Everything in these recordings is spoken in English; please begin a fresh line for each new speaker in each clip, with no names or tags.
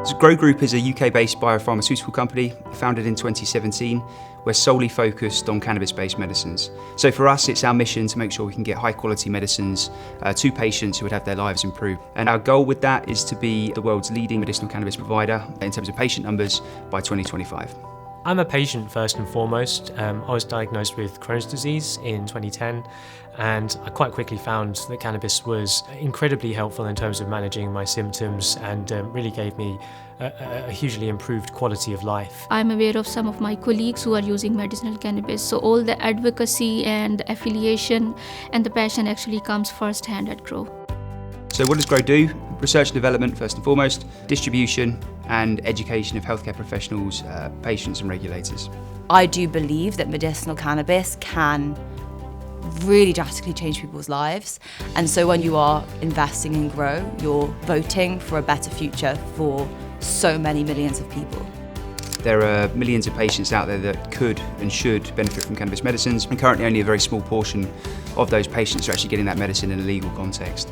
So Grow Group is a UK-based biopharmaceutical company founded in 2017. We're solely focused on cannabis-based medicines. So for us, it's our mission to make sure we can get high-quality medicines to patients who would have their lives improved. And our goal with that is to be the world's leading medicinal cannabis provider in terms of patient numbers by 2025.
I'm a patient first and foremost. I was diagnosed with Crohn's disease in 2010, and I quite quickly found that cannabis was incredibly helpful in terms of managing my symptoms and really gave me a hugely improved quality of life.
I'm aware of some of my colleagues who are using medicinal cannabis, so all the advocacy and the affiliation and the passion actually comes firsthand at Grow.
So what does Grow do? Research and development first and foremost, distribution and education of healthcare professionals, patients and regulators.
I do believe that medicinal cannabis can really drastically change people's lives, and so when you are investing in Grow, you're voting for a better future for so many millions of people.
There are millions of patients out there that could and should benefit from cannabis medicines, and currently only a very small portion of those patients are actually getting that medicine in a legal context.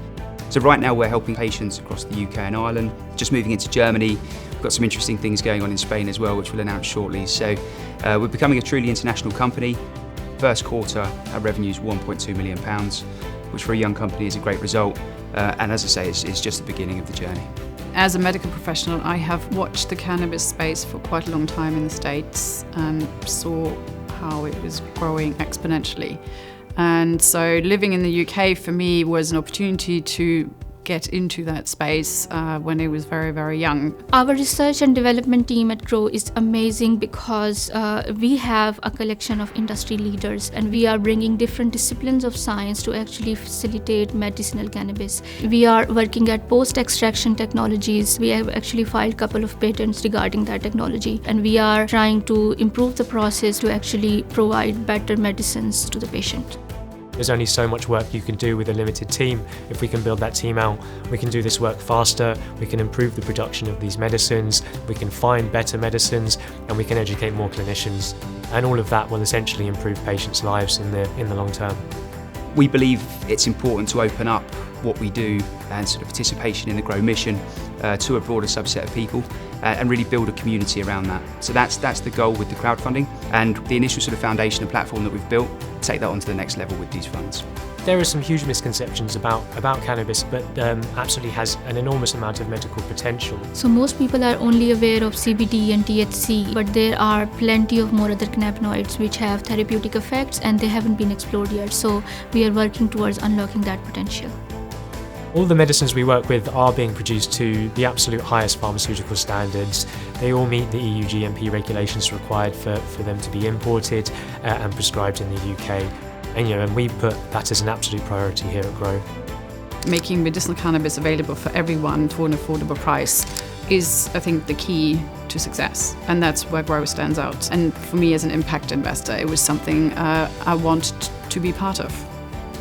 So right now we're helping patients across the UK and Ireland, just moving into Germany. We've got some interesting things going on in Spain as well, which we'll announce shortly. So we're becoming a truly international company. First quarter, our revenue is £1.2 million, which for a young company is a great result. And as I say, it's just the beginning of the journey.
As a medical professional, I have watched the cannabis space for quite a long time in the States and saw how it was growing exponentially. And so living in the UK for me was an opportunity to get into that space when I was very, very young.
Our research and development team at Grow is amazing because we have a collection of industry leaders and we are bringing different disciplines of science to actually facilitate medicinal cannabis. We are working at post-extraction technologies. We have actually filed a couple of patents regarding that technology, and we are trying to improve the process to actually provide better medicines to the patient.
There's only so much work you can do with a limited team. If we can build that team out, we can do this work faster, we can improve the production of these medicines, we can find better medicines, and we can educate more clinicians. And all of that will essentially improve patients' lives in the long term.
We believe it's important to open up what we do and sort of participation in the Grow mission to a broader subset of people and really build a community around that. So that's the goal with the crowdfunding, and the initial sort of foundation and platform that we've built, take that on to the next level with these funds.
There are some huge misconceptions about cannabis, but absolutely has an enormous amount of medical potential.
So most people are only aware of CBD and THC, but there are plenty of more other cannabinoids which have therapeutic effects and they haven't been explored yet. So we are working towards unlocking that potential.
All the medicines we work with are being produced to the absolute highest pharmaceutical standards. They all meet the EU GMP regulations required for them to be imported and prescribed in the UK. And we put that as an absolute priority here at Grow.
Making medicinal cannabis available for everyone for an affordable price is, I think, the key to success. And that's where Grow stands out. And for me as an impact investor, it was something I wanted to be part of.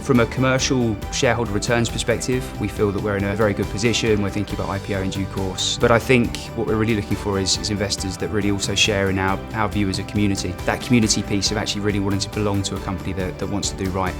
From a commercial shareholder returns perspective, we feel that we're in a very good position. We're thinking about IPO in due course. But I think what we're really looking for is investors that really also share in our view as a community. That community piece of actually really wanting to belong to a company that wants to do right.